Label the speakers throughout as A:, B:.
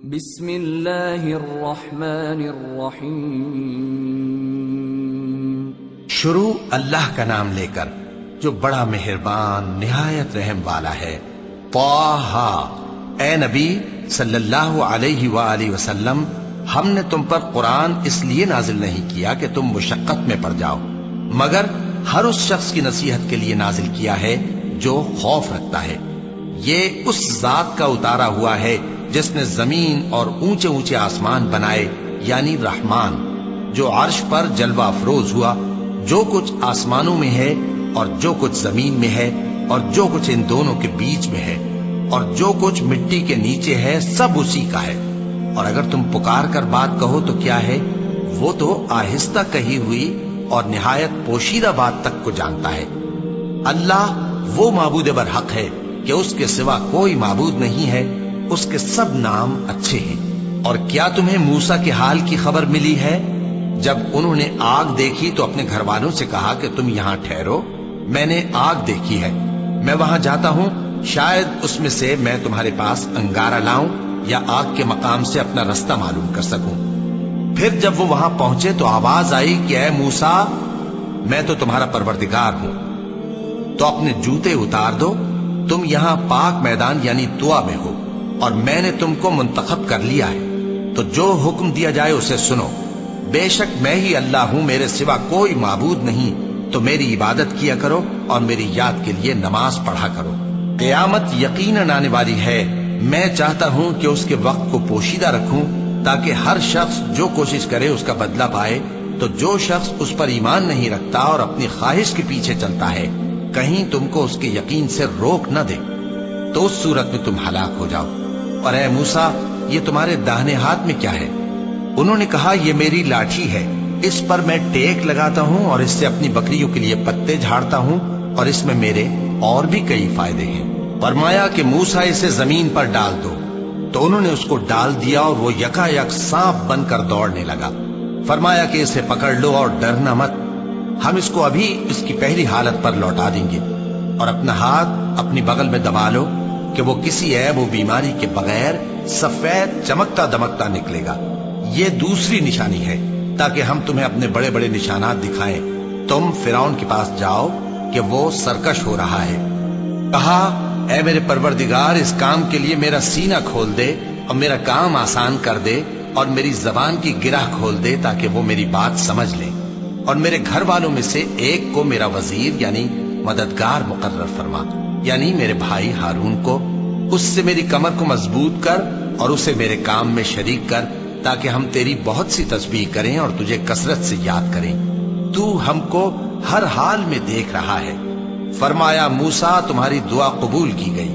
A: بسم اللہ الرحمن الرحیم۔
B: شروع اللہ کا نام لے کر جو بڑا مہربان نہایت رحم والا ہے۔ طٰہ، اے نبی صلی اللہ علیہ وآلہ وسلم، ہم نے تم پر قرآن اس لیے نازل نہیں کیا کہ تم مشقت میں پڑ جاؤ، مگر ہر اس شخص کی نصیحت کے لیے نازل کیا ہے جو خوف رکھتا ہے۔ یہ اس ذات کا اتارا ہوا ہے جس نے زمین اور اونچے اونچے آسمان بنائے، یعنی رحمان، جو عرش پر جلوہ افروز ہوا۔ جو کچھ آسمانوں میں ہے اور جو کچھ زمین میں ہے اور جو کچھ ان دونوں کے بیچ میں ہے اور جو کچھ مٹی کے نیچے ہے، سب اسی کا ہے۔ اور اگر تم پکار کر بات کہو تو کیا ہے، وہ تو آہستہ کہی ہوئی اور نہایت پوشیدہ بات تک کو جانتا ہے۔ اللہ وہ معبود برحق ہے کہ اس کے سوا کوئی معبود نہیں ہے، اس کے سب نام اچھے ہیں۔ اور کیا تمہیں موسیٰ کے حال کی خبر ملی ہے؟ جب انہوں نے آگ دیکھی تو اپنے گھر والوں سے کہا کہ تم یہاں ٹھہرو، میں نے آگ دیکھی ہے، میں وہاں جاتا ہوں، شاید اس میں سے میں تمہارے پاس انگارہ لاؤں یا آگ کے مقام سے اپنا رستہ معلوم کر سکوں۔ پھر جب وہ وہاں پہنچے تو آواز آئی کہ اے موسیٰ، میں تو تمہارا پروردگار ہوں، تو اپنے جوتے اتار دو، تم یہاں پاک میدان یعنی طویٰ میں ہو، اور میں نے تم کو منتخب کر لیا ہے، تو جو حکم دیا جائے اسے سنو۔ بے شک میں ہی اللہ ہوں، میرے سوا کوئی معبود نہیں، تو میری عبادت کیا کرو اور میری یاد کے لیے نماز پڑھا کرو۔ قیامت یقیناً آنے والی ہے، میں چاہتا ہوں کہ اس کے وقت کو پوشیدہ رکھوں تاکہ ہر شخص جو کوشش کرے اس کا بدلہ پائے۔ تو جو شخص اس پر ایمان نہیں رکھتا اور اپنی خواہش کے پیچھے چلتا ہے، کہیں تم کو اس کے یقین سے روک نہ دے، تو اس صورت میں تم ہلاک ہو جاؤ۔ اور اے موسیٰ، یہ تمہارے داہنے ہاتھ میں کیا ہے؟ انہوں نے کہا، یہ میری لاٹھی ہے، اس پر میں ٹیک لگاتا ہوں اور اس سے اپنی بکریوں کے لیے پتے جھاڑتا ہوں، اور اس میں میرے اور بھی کئی فائدے ہیں۔ فرمایا کہ موسیٰ اسے زمین پر ڈال دو، تو انہوں نے اس کو ڈال دیا اور وہ یکا یک سانپ بن کر دوڑنے لگا۔ فرمایا کہ اسے پکڑ لو اور ڈرنا مت، ہم اس کو ابھی اس کی پہلی حالت پر لوٹا دیں گے، اور اپنا ہاتھ اپنی بغل میں دبا لو کہ وہ کسی عیب و بیماری کے بغیر سفید چمکتا دمکتا نکلے گا۔ یہ دوسری نشانی ہے تاکہ ہم تمہیں اپنے بڑے بڑے نشانات دکھائیں۔ تم فرعون کے پاس جاؤ کہ وہ سرکش ہو رہا ہے۔ کہا، اے میرے پروردگار، اس کام کے لیے میرا سینہ کھول دے اور میرا کام آسان کر دے، اور میری زبان کی گرہ کھول دے تاکہ وہ میری بات سمجھ لیں، اور میرے گھر والوں میں سے ایک کو میرا وزیر یعنی مددگار مقرر فرما، یعنی میرے بھائی ہارون کو۔ اس سے میری کمر کو مضبوط کر اور اسے میرے کام میں شریک کر، تاکہ ہم تیری بہت سی تسبیح کریں اور تجھے کثرت سے یاد کریں۔ تو ہم کو ہر حال میں دیکھ رہا ہے۔ فرمایا، موسیٰ، تمہاری دعا قبول کی گئی،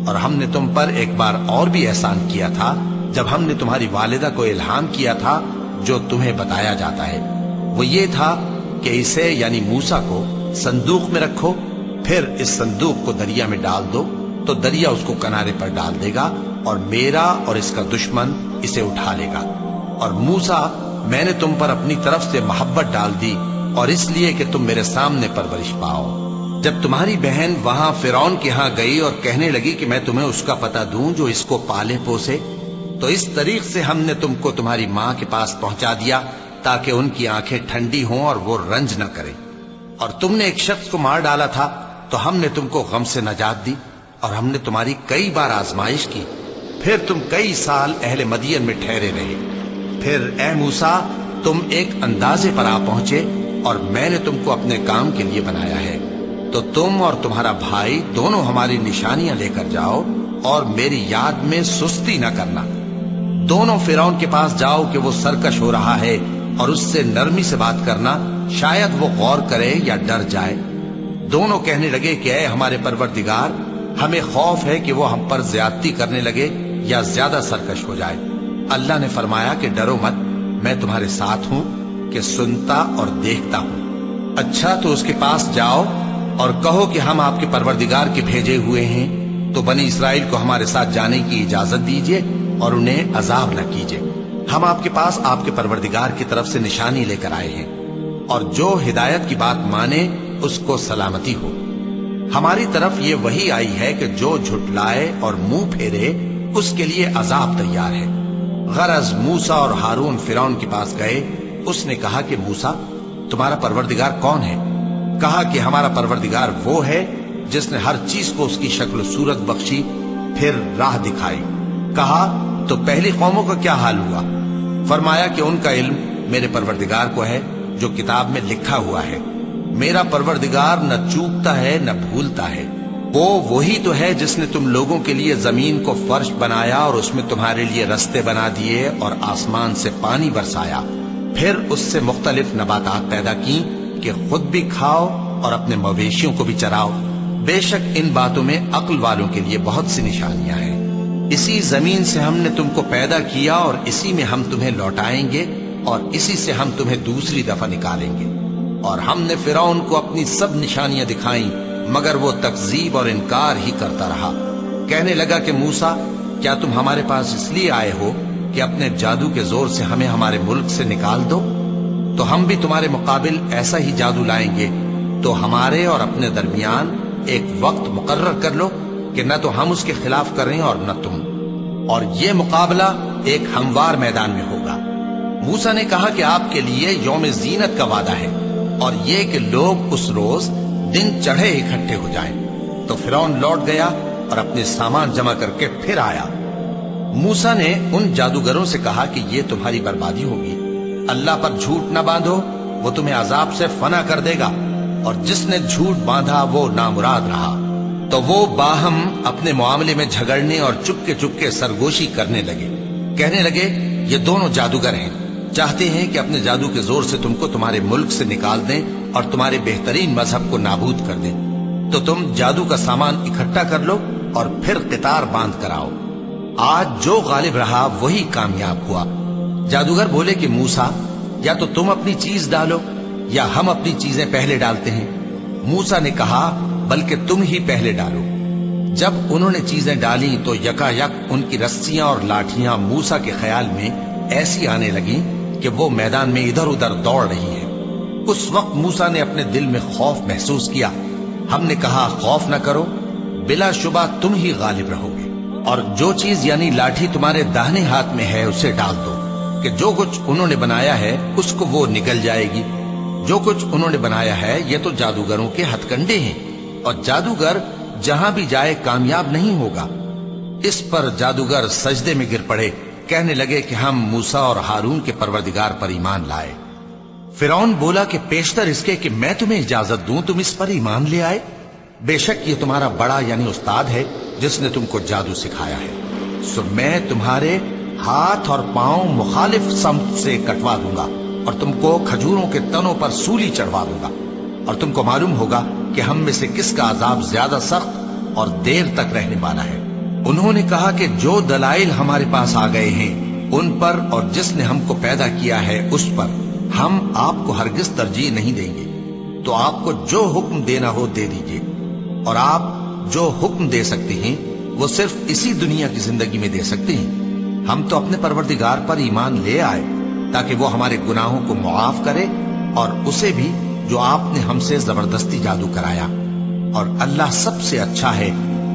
B: اور ہم نے تم پر ایک بار اور بھی احسان کیا تھا جب ہم نے تمہاری والدہ کو الہام کیا تھا جو تمہیں بتایا جاتا ہے۔ وہ یہ تھا کہ اسے یعنی موسیٰ کو صندوق میں رکھو، پھر اس صندوق کو دریا میں ڈال دو، تو دریا اس کو کنارے پر ڈال دے گا، اور میرا اور اس کا دشمن اسے اٹھا لے گا۔ اور موسیٰ، میں نے تم پر اپنی طرف سے محبت ڈال دی، اور اس لیے کہ تم میرے سامنے پرورش پاؤ۔ جب تمہاری بہن وہاں فرعون کے ہاں گئی اور کہنے لگی کہ میں تمہیں اس کا پتہ دوں جو اس کو پالے پوسے، تو اس طریق سے ہم نے تم کو تمہاری ماں کے پاس پہنچا دیا تاکہ ان کی آنکھیں ٹھنڈی ہوں اور وہ رنج نہ کریں۔ اور تم نے ایک شخص کو مار ڈالا تھا تو ہم نے تم کو غم سے نجات دی، اور ہم نے تمہاری کئی بار آزمائش کی، پھر تم کئی سال اہل مدین میں ٹھہرے رہے۔ پھر اے موسیٰ، تم ایک اندازے پر آ پہنچے، اور میں نے تم کو اپنے کام کے لیے بنایا ہے، تو تم اور تمہارا بھائی دونوں ہماری نشانیاں لے کر جاؤ، اور میری یاد میں سستی نہ کرنا۔ دونوں فرعون کے پاس جاؤ کہ وہ سرکش ہو رہا ہے، اور اس سے نرمی سے بات کرنا، شاید وہ غور کرے یا ڈر جائے۔ دونوں کہنے لگے کہ اے ہمارے پروردگار، ہمیں خوف ہے کہ وہ ہم پر زیادتی کرنے لگے یا زیادہ سرکش ہو جائے۔ اللہ نے فرمایا کہ ڈرو مت، میں تمہارے ساتھ ہوں کہ سنتا اور دیکھتا ہوں۔ اچھا، تو اس کے پاس جاؤ اور کہو کہ ہم آپ کے پروردگار کے بھیجے ہوئے ہیں، تو بنی اسرائیل کو ہمارے ساتھ جانے کی اجازت دیجیے اور انہیں عذاب نہ کیجیے۔ ہم آپ کے پاس آپ کے پروردگار کی طرف سے نشانی لے کر آئے ہیں، اور جو ہدایت کی بات مانے اس کو سلامتی ہو۔ ہماری طرف یہ وحی آئی ہے کہ جو جھٹلائے اور منہ پھیرے اس کے لیے عذاب تیار ہے۔ غرض موسیٰ اور ہارون فرعون کے پاس گئے. اس نے کہا کہ موسیٰ تمہارا پروردگار کون ہے؟ کہا کہ ہمارا پروردگار وہ ہے جس نے ہر چیز کو اس کی شکل و صورت بخشی پھر راہ دکھائی. کہا تو پہلی قوموں کا کیا حال ہوا؟ فرمایا کہ ان کا علم میرے پروردگار کو ہے جو کتاب میں لکھا ہوا ہے. میرا پروردگار نہ چوکتا ہے نہ بھولتا ہے. وہ وہی تو ہے جس نے تم لوگوں کے لیے زمین کو فرش بنایا اور اس میں تمہارے لیے رستے بنا دیے اور آسمان سے پانی برسایا، پھر اس سے مختلف نباتات پیدا کی کہ خود بھی کھاؤ اور اپنے مویشیوں کو بھی چراؤ. بے شک ان باتوں میں عقل والوں کے لیے بہت سی نشانیاں ہیں. اسی زمین سے ہم نے تم کو پیدا کیا اور اسی میں ہم تمہیں لوٹائیں گے اور اسی سے ہم تمہیں دوسری دفعہ نکالیں گے. اور ہم نے فرعون کو اپنی سب نشانیاں دکھائیں مگر وہ تکذیب اور انکار ہی کرتا رہا. کہنے لگا کہ موسیٰ کیا تم ہمارے پاس اس لیے آئے ہو کہ اپنے جادو کے زور سے ہمیں ہمارے ملک سے نکال دو؟ تو ہم بھی تمہارے مقابل ایسا ہی جادو لائیں گے. تو ہمارے اور اپنے درمیان ایک وقت مقرر کر لو کہ نہ تو ہم اس کے خلاف کریں اور نہ تم، اور یہ مقابلہ ایک ہموار میدان میں ہوگا. موسیٰ نے کہا کہ آپ کے لیے یوم زینت کا وعدہ ہے اور یہ کہ لوگ اس روز دن چڑھے اکٹھے ہو جائیں. تو فرعون لوٹ گیا اور اپنے سامان جمع کر کے پھر آیا. موسیٰ نے ان جادوگروں سے کہا کہ یہ تمہاری بربادی ہوگی. اللہ پر جھوٹ نہ باندھو، وہ تمہیں عذاب سے فنا کر دے گا، اور جس نے جھوٹ باندھا وہ نامراد رہا. تو وہ باہم اپنے معاملے میں جھگڑنے اور چپکے سرگوشی کرنے لگے. کہنے لگے یہ دونوں جادوگر ہیں، چاہتے ہیں کہ اپنے جادو کے زور سے تم کو تمہارے ملک سے نکال دیں اور تمہارے بہترین مذہب کو نابود کر دیں. تو تم جادو کا سامان اکٹھا کر لو اور پھر قطار باندھ کر آؤ. آج جو غالب رہا وہی کامیاب ہوا. جادوگر بولے کہ موسیٰ یا تو تم اپنی چیز ڈالو یا ہم اپنی چیزیں پہلے ڈالتے ہیں. موسیٰ نے کہا بلکہ تم ہی پہلے ڈالو. جب انہوں نے چیزیں ڈالیں تو یکا یک ان کی رسیاں اور لاٹھیاں موسیٰ کے خیال میں ایسی آنے لگیں کہ وہ میدان میں ادھر ادھر دوڑ رہی ہیں. اس وقت موسیٰ نے اپنے دل میں خوف محسوس کیا. ہم نے کہا خوف نہ کرو، بلا شبہ تم ہی غالب رہو گے، اور جو چیز یعنی لاٹھی تمہارے داہنے ہاتھ میں ہے اسے ڈال دو کہ جو کچھ انہوں نے بنایا ہے اس کو وہ نگل جائے گی. جو کچھ انہوں نے بنایا ہے یہ تو جادوگروں کے ہتھ کنڈے ہیں، اور جادوگر جہاں بھی جائے کامیاب نہیں ہوگا. اس پر جادوگر سجدے میں گر پڑے، کہنے لگے کہ ہم موسیٰ اور ہارون کے پروردگار پر ایمان لائے. فرعون بولا کہ پیشتر اس کے کہ میں تمہیں اجازت دوں تم اس پر ایمان لے آئے. بے شک یہ تمہارا بڑا یعنی استاد ہے جس نے تم کو جادو سکھایا ہے. سو میں تمہارے ہاتھ اور پاؤں مخالف سمت سے کٹوا دوں گا اور تم کو کھجوروں کے تنوں پر سولی چڑھوا دوں گا، اور تم کو معلوم ہوگا کہ ہم میں سے کس کا عذاب زیادہ سخت اور دیر تک رہنے والا ہے. انہوں نے کہا کہ جو دلائل ہمارے پاس آ گئے ہیں ان پر اور جس نے ہم کو پیدا کیا ہے اس پر ہم آپ کو ہرگز ترجیح نہیں دیں گے. تو آپ کو جو حکم دینا ہو دے دیجیے، اور آپ جو حکم دے سکتے ہیں وہ صرف اسی دنیا کی زندگی میں دے سکتے ہیں. ہم تو اپنے پروردگار پر ایمان لے آئے تاکہ وہ ہمارے گناہوں کو معاف کرے اور اسے بھی جو آپ نے ہم سے زبردستی جادو کرایا. اور اللہ سب سے اچھا ہے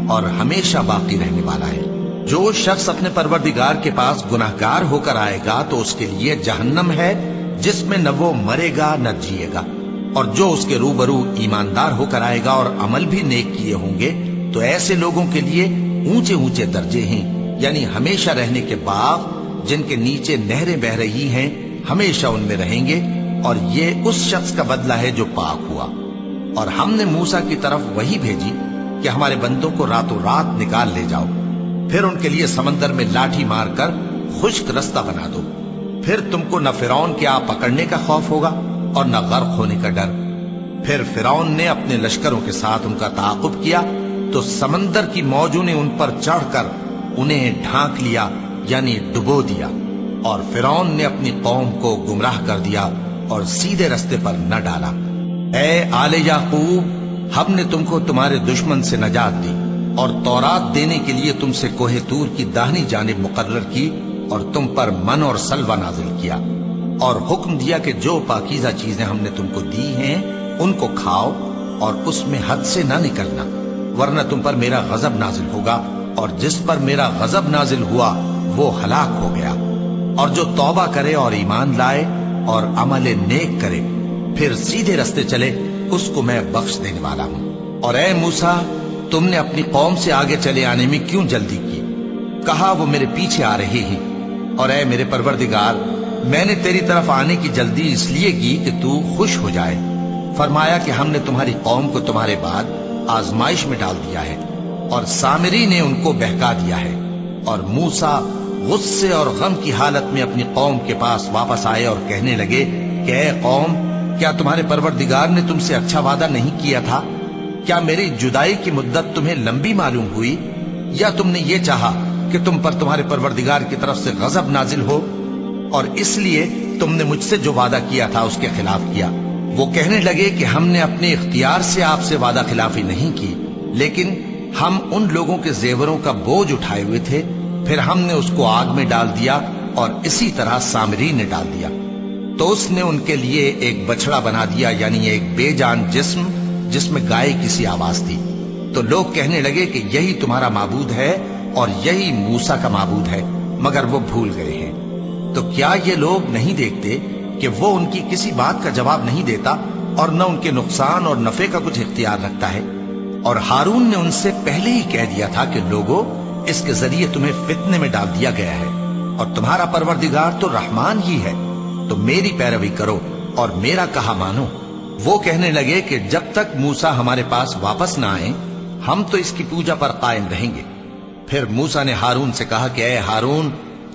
B: اور ہمیشہ باقی رہنے والا ہے. جو شخص اپنے پروردگار کے پاس گناہگار ہو کر آئے گا تو اس کے لیے جہنم ہے جس میں نہ وہ مرے گا نہ جیے گا، اور جو اس کے روبرو ایماندار ہو کر آئے گا اور عمل بھی نیک کیے ہوں گے تو ایسے لوگوں کے لیے اونچے اونچے درجے ہیں، یعنی ہمیشہ رہنے کے باغ جن کے نیچے نہریں بہ رہی ہیں، ہمیشہ ان میں رہیں گے. اور یہ اس شخص کا بدلہ ہے جو پاک ہوا. اور ہم نے موسیٰ کی طرف وہی بھیجی کہ ہمارے بندوں کو راتوں رات نکال لے جاؤ، پھر ان کے لیے سمندر میں لاٹھی مار کر خشک رستہ بنا دو. پھر تم کو نہ فرعون کے آ پکڑنے کا خوف ہوگا اور نہ غرق ہونے کا ڈر. پھر فرعون نے اپنے لشکروں کے ساتھ ان کا تعاقب کیا تو سمندر کی موجوں نے ان پر چڑھ کر انہیں ڈھانک لیا یعنی ڈبو دیا. اور فرعون نے اپنی قوم کو گمراہ کر دیا اور سیدھے رستے پر نہ ڈالا. اے آل یعقوب، ہم نے تم کو تمہارے دشمن سے نجات دی اور تورات دینے کے لیے تم سے کوہ طور کی داہنی جانب مقرر کی اور تم پر من اور سلوہ نازل کیا، اور حکم دیا کہ جو پاکیزہ چیزیں ہم نے تم کو دی ہیں ان کو کھاؤ اور اس میں حد سے نہ نکلنا، ورنہ تم پر میرا غضب نازل ہوگا، اور جس پر میرا غضب نازل ہوا وہ ہلاک ہو گیا. اور جو توبہ کرے اور ایمان لائے اور عمل نیک کرے پھر سیدھے رستے چلے اس کو میں بخش دینے والا ہوں۔ اور اے موسیٰ، تم نے اپنی قوم سے آگے چلے آنے میں کیوں جلدی کی؟ کہا وہ میرے پیچھے آ رہی ہی۔ اور اے میرے پروردگار، میں نے تیری طرف آنے کی جلدی اس لیے کی کہ تو خوش ہو جائے۔ فرمایا کہ ہم نے تمہاری قوم کو تمہارے بعد آزمائش میں ڈال دیا ہے اور سامری نے ان کو بہکا دیا ہے۔ اور موسیٰ غصے اور غم کی حالت میں اپنی قوم کے پاس واپس آئے اور کہنے لگے کہ اے قوم، کیا تمہارے پروردگار نے تم سے اچھا وعدہ نہیں کیا تھا؟ کیا میری جدائی کی مدت تمہیں لمبی معلوم ہوئی، یا تم نے یہ چاہا کہ تم پر تمہارے پروردگار کی طرف سے غضب نازل ہو، اور اس لیے تم نے مجھ سے جو وعدہ کیا تھا اس کے خلاف کیا؟ وہ کہنے لگے کہ ہم نے اپنے اختیار سے آپ سے وعدہ خلافی نہیں کی، لیکن ہم ان لوگوں کے زیوروں کا بوجھ اٹھائے ہوئے تھے، پھر ہم نے اس کو آگ میں ڈال دیا اور اسی طرح سامری نے ڈال دیا۔ تو اس نے ان کے لیے ایک بچڑا بنا دیا، یعنی ایک بے جان جسم جس میں گائے کی سی آواز تھی۔ تو لوگ کہنے لگے کہ یہی تمہارا معبود ہے اور یہی موسیٰ کا معبود ہے، مگر وہ بھول گئے ہیں۔ تو کیا یہ لوگ نہیں دیکھتے کہ وہ ان کی کسی بات کا جواب نہیں دیتا اور نہ ان کے نقصان اور نفع کا کچھ اختیار رکھتا ہے؟ اور ہارون نے ان سے پہلے ہی کہہ دیا تھا کہ لوگوں، اس کے ذریعے تمہیں فتنے میں ڈال دیا گیا ہے، اور تمہارا پروردگار تو رحمان ہی ہے، تو میری پیروی کرو اور میرا کہا مانو۔ وہ کہنے لگے کہ جب تک موسیٰ ہمارے پاس واپس نہ آئیں ہم تو اس کی پوجا پر قائم رہیں گے۔ پھر موسیٰ نے ہارون سے کہا کہ اے ہارون،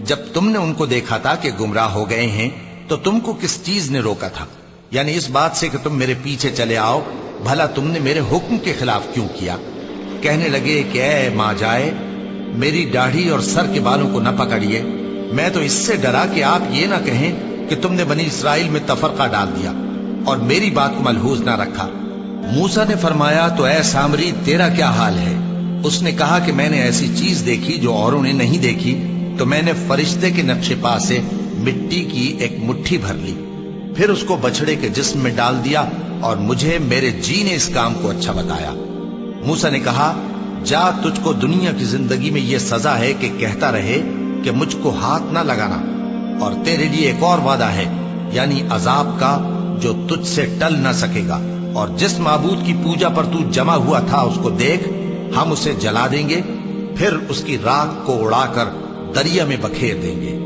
B: جب تم نے ان کو دیکھا تھا کہ گمراہ ہو گئے ہیں تو تم کو کس چیز نے روکا تھا؟ یعنی اس بات سے کہ تم میرے پیچھے چلے آؤ، بھلا تم نے میرے حکم کے خلاف کیوں کیا؟ کہنے لگے کہ اے ماں جائے، میری داڑھی اور سر کے بالوں کو نہ پکڑیے، میں تو اس سے ڈرا کہ آپ یہ نہ کہیں کہ تم نے بنی اسرائیل میں تفرقہ ڈال دیا اور میری بات کو ملحوظ نہ رکھا۔ موسیٰ نے فرمایا تو اے سامری، تیرا کیا حال ہے؟ اس نے کہا کہ میں نے ایسی چیز دیکھی جو اوروں نے نہیں دیکھی، تو میں نے فرشتے کے نقش پا سے مٹی کی ایک مٹھی بھر لی، پھر اس کو بچڑے کے جسم میں ڈال دیا، اور مجھے میرے جی نے اس کام کو اچھا بتایا۔ موسیٰ نے کہا جا، تجھ کو دنیا کی زندگی میں یہ سزا ہے کہ کہتا رہے کہ مجھ کو ہاتھ نہ لگانا، اور تیرے لیے ایک اور وعدہ ہے، یعنی عذاب کا جو تجھ سے ٹل نہ سکے گا، اور جس معبود کی پوجا پر تو جمع ہوا تھا اس کو دیکھ، ہم اسے جلا دیں گے، پھر اس کی راکھ کو اڑا کر دریا میں بکھیر دیں گے۔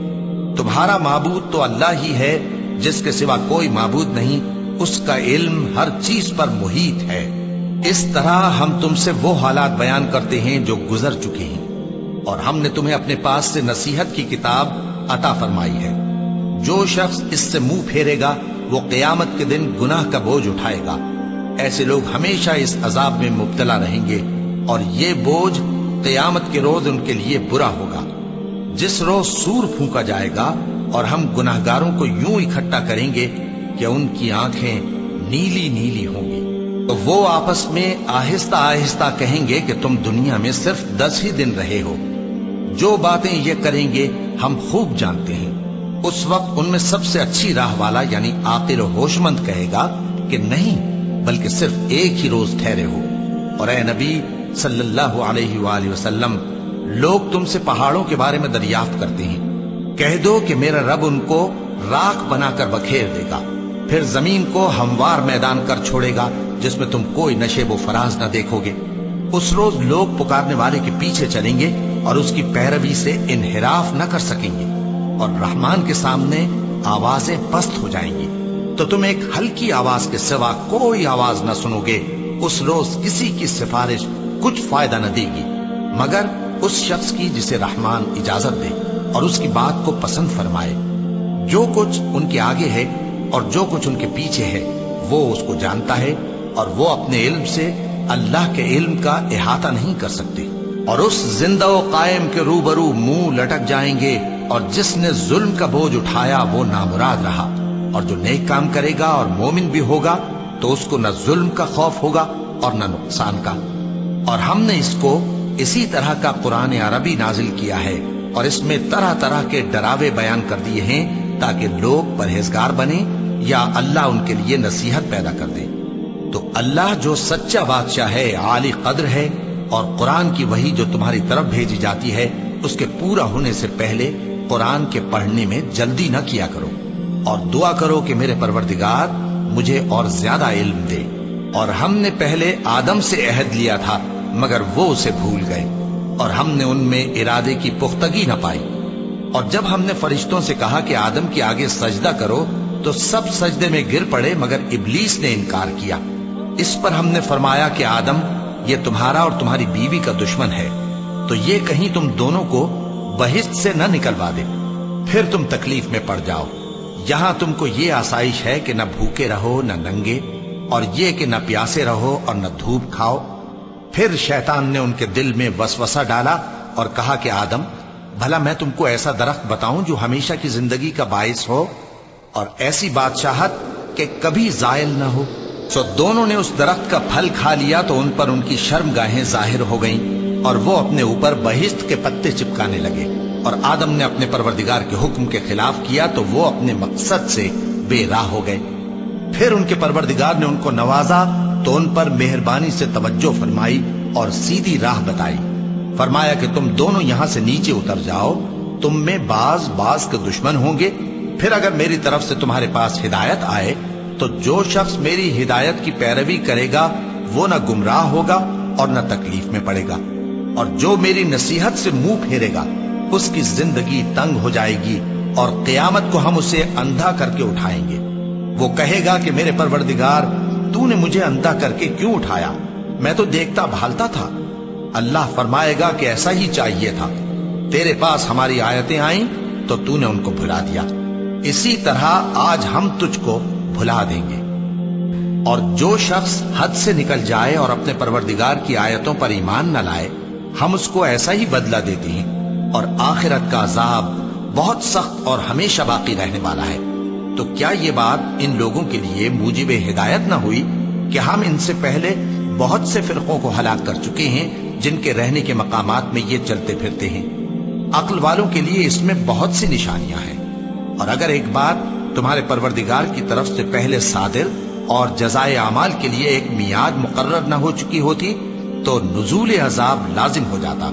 B: تمہارا معبود تو اللہ ہی ہے، جس کے سوا کوئی معبود نہیں، اس کا علم ہر چیز پر محیط ہے۔ اس طرح ہم تم سے وہ حالات بیان کرتے ہیں جو گزر چکے ہیں، اور ہم نے تمہیں اپنے پاس سے نصیحت کی کتاب عطا فرمائی ہے۔ جو شخص اس سے منہ پھیرے گا وہ قیامت کے دن گناہ کا بوجھ اٹھائے گا۔ ایسے لوگ ہمیشہ اس عذاب میں مبتلا رہیں گے، اور یہ بوجھ قیامت کے روز ان کے لیے برا ہوگا، جس روز سور پھونکا جائے گا، اور ہم گناہگاروں کو یوں اکٹھا کریں گے کہ ان کی آنکھیں نیلی نیلی ہوں گی۔ تو وہ آپس میں آہستہ آہستہ کہیں گے کہ تم دنیا میں صرف 10 ہی دن رہے ہو، جو باتیں یہ کریں گے ہم خوب جانتے ہیں۔ اس وقت ان میں سب سے اچھی راہ والا یعنی عاقل و ہوش مند کہے گا کہ نہیں، بلکہ صرف ایک ہی روز ٹھہرے ہو۔ اور اے نبی صلی اللہ علیہ وآلہ وسلم، لوگ تم سے پہاڑوں کے بارے میں دریافت کرتے ہیں، کہہ دو کہ میرا رب ان کو راکھ بنا کر بکھیر دے گا، پھر زمین کو ہموار میدان کر چھوڑے گا جس میں تم کوئی نشیب و فراز نہ دیکھو گے۔ اس روز لوگ پکارنے والے کے پیچھے چلیں گے اور اس کی پیروی سے انحراف نہ کر سکیں گے، اور رحمان کے سامنے آوازیں پست ہو جائیں گی، تو تم ایک ہلکی آواز کے سوا کوئی آواز نہ سنو گے۔ اس روز کسی کی سفارش کچھ فائدہ نہ دے گی مگر اس شخص کی جسے رحمان اجازت دے اور اس کی بات کو پسند فرمائے۔ جو کچھ ان کے آگے ہے اور جو کچھ ان کے پیچھے ہے وہ اس کو جانتا ہے، اور وہ اپنے علم سے اللہ کے علم کا احاطہ نہیں کر سکتے۔ اور اس زندہ و قائم کے روبرو منہ لٹک جائیں گے، اور جس نے ظلم کا بوجھ اٹھایا وہ نامراد رہا، اور جو نیک کام کرے گا اور مومن بھی ہوگا تو اس کو نہ ظلم کا خوف ہوگا اور نہ نقصان کا۔ اور ہم نے اس کو اسی طرح کا قرآن عربی نازل کیا ہے، اور اس میں طرح طرح کے ڈراوے بیان کر دیے ہیں تاکہ لوگ پرہیزگار بنیں یا اللہ ان کے لیے نصیحت پیدا کر دے۔ تو اللہ جو سچا بادشاہ ہے، عالی قدر ہے، اور قرآن کی وحی جو تمہاری طرف بھیجی جاتی ہے اس کے پورا ہونے سے پہلے قرآن کے پڑھنے میں جلدی نہ کیا کرو، اور دعا کرو کہ میرے پروردگار مجھے اور زیادہ علم دے۔ اور ہم نے پہلے آدم سے عہد لیا تھا مگر وہ اسے بھول گئے، اور ہم نے ان میں ارادے کی پختگی نہ پائی۔ اور جب ہم نے فرشتوں سے کہا کہ آدم کے آگے سجدہ کرو تو سب سجدے میں گر پڑے مگر ابلیس نے انکار کیا۔ اس پر ہم نے فرمایا کہ آدم، یہ تمہارا اور تمہاری بیوی کا دشمن ہے، تو یہ کہیں تم دونوں کو بہشت سے نہ نکلوا دے، پھر تم تکلیف میں پڑ جاؤ۔ یہاں تم کو یہ آسائش ہے کہ نہ بھوکے رہو نہ ننگے، اور یہ کہ نہ پیاسے رہو اور نہ دھوپ کھاؤ۔ پھر شیطان نے ان کے دل میں وسوسہ ڈالا اور کہا کہ آدم، بھلا میں تم کو ایسا درخت بتاؤں جو ہمیشہ کی زندگی کا باعث ہو اور ایسی بادشاہت کہ کبھی زائل نہ ہو؟ سو دونوں نے اس درخت کا پھل کھا لیا تو ان پر ان کی شرمگاہیں ظاہر ہو گئیں، اور وہ اپنے اوپر بہشت کے پتے چپکانے لگے۔ اور آدم نے اپنے پروردگار کے حکم کے خلاف کیا تو وہ اپنے مقصد سے بے راہ ہو گئے۔ پھر ان کے پروردگار نے ان کو نوازا تو ان پر مہربانی سے توجہ فرمائی اور سیدھی راہ بتائی۔ فرمایا کہ تم دونوں یہاں سے نیچے اتر جاؤ، تم میں بعض کے دشمن ہوں گے، پھر اگر میری طرف سے تمہارے پاس ہدایت آئے تو جو شخص میری ہدایت کی پیروی کرے گا وہ نہ گمراہ ہوگا اور نہ تکلیف میں پڑے گا، اور جو میری نصیحت سے منہ پھیرے گا اس کی زندگی تنگ ہو جائے گی، اور قیامت کو ہم اسے اندھا کر کے اٹھائیں گے۔ وہ کہے گا کہ میرے پروردگار، تو نے مجھے اندھا کر کے کیوں اٹھایا؟ میں تو دیکھتا بھالتا تھا۔ اللہ فرمائے گا کہ ایسا ہی چاہیے تھا، تیرے پاس ہماری آیتیں آئیں تو تو نے ان کو بھلا دیا، اسی طرح آج ہم تجھ کو بھلا دیں گے۔ اور جو شخص حد سے نکل جائے اور اپنے پروردگار کی آیتوں پر ایمان نہ لائے، ہم اس کو ایسا ہی بدلہ دیتے ہیں، اور آخرت کا عذاب بہت سخت اور ہمیشہ باقی رہنے والا ہے۔ تو کیا یہ بات ان لوگوں کے لیے موجب ہدایت نہ ہوئی کہ ہم ان سے پہلے بہت سے فرقوں کو ہلاک کر چکے ہیں جن کے رہنے کے مقامات میں یہ چلتے پھرتے ہیں؟ عقل والوں کے لیے اس میں بہت سی نشانیاں ہیں۔ اور اگر ایک بات تمہارے پروردگار کی طرف سے پہلے صادر اور جزائے اعمال کے لیے ایک میعاد مقرر نہ ہو چکی ہوتی تو نزول عذاب لازم ہو جاتا۔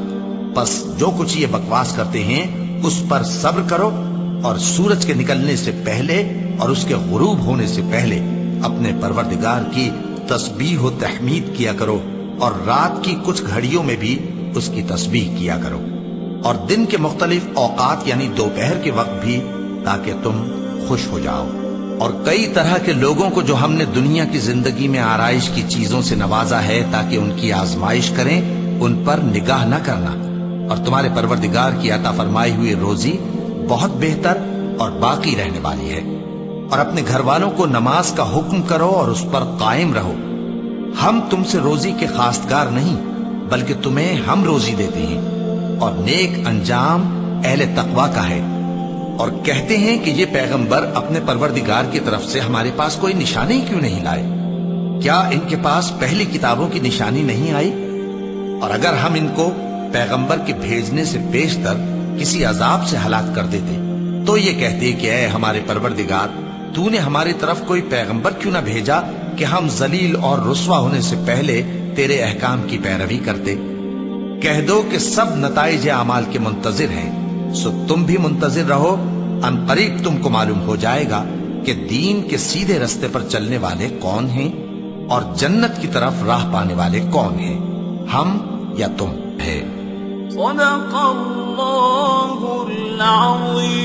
B: پس جو کچھ یہ بکواس کرتے ہیں اس پر صبر کرو، اور سورج کے نکلنے سے پہلے اور اس کے غروب ہونے سے پہلے اپنے پروردگار کی تسبیح و تحمید کیا کرو، اور رات کی کچھ گھڑیوں میں بھی اس کی تسبیح کیا کرو، اور دن کے مختلف اوقات یعنی دوپہر کے وقت بھی، تاکہ تم خوش ہو جاؤ۔ اور کئی طرح کے لوگوں کو جو ہم نے دنیا کی زندگی میں آرائش کی چیزوں سے نوازا ہے تاکہ ان کی آزمائش کریں، ان پر نگاہ نہ کرنا، اور تمہارے پروردگار کی عطا فرمائی ہوئی روزی بہت بہتر اور باقی رہنے والی ہے۔ اور اپنے گھر والوں کو نماز کا حکم کرو اور اس پر قائم رہو۔ ہم تم سے روزی کے خواستگار نہیں بلکہ تمہیں ہم روزی دیتے ہیں، اور نیک انجام اہل تقوی کا ہے۔ اور کہتے ہیں کہ یہ پیغمبر اپنے پروردگار کی طرف سے ہمارے پاس کوئی نشانی کیوں نہیں لائے؟ کیا ان کے پاس پہلی کتابوں کی نشانی نہیں آئی؟ اور اگر ہم ان کو پیغمبر کے بھیجنے سے بیشتر کسی عذاب سے ہلاک کر دیتے تو یہ کہتے کہ اے ہمارے پروردگار، تو نے ہماری طرف کوئی پیغمبر کیوں نہ بھیجا کہ ہم ذلیل اور رسوا ہونے سے پہلے تیرے احکام کی پیروی کرتے۔ کہہ دو کہ سب نتائج اعمال کے منتظر ہیں، سو تم بھی منتظر رہو، ان قریب تم کو معلوم ہو جائے گا کہ دین کے سیدھے رستے پر چلنے والے کون ہیں اور جنت کی طرف راہ پانے والے کون ہیں، ہم یا تم ہے۔
C: صدق اللہ العظیم۔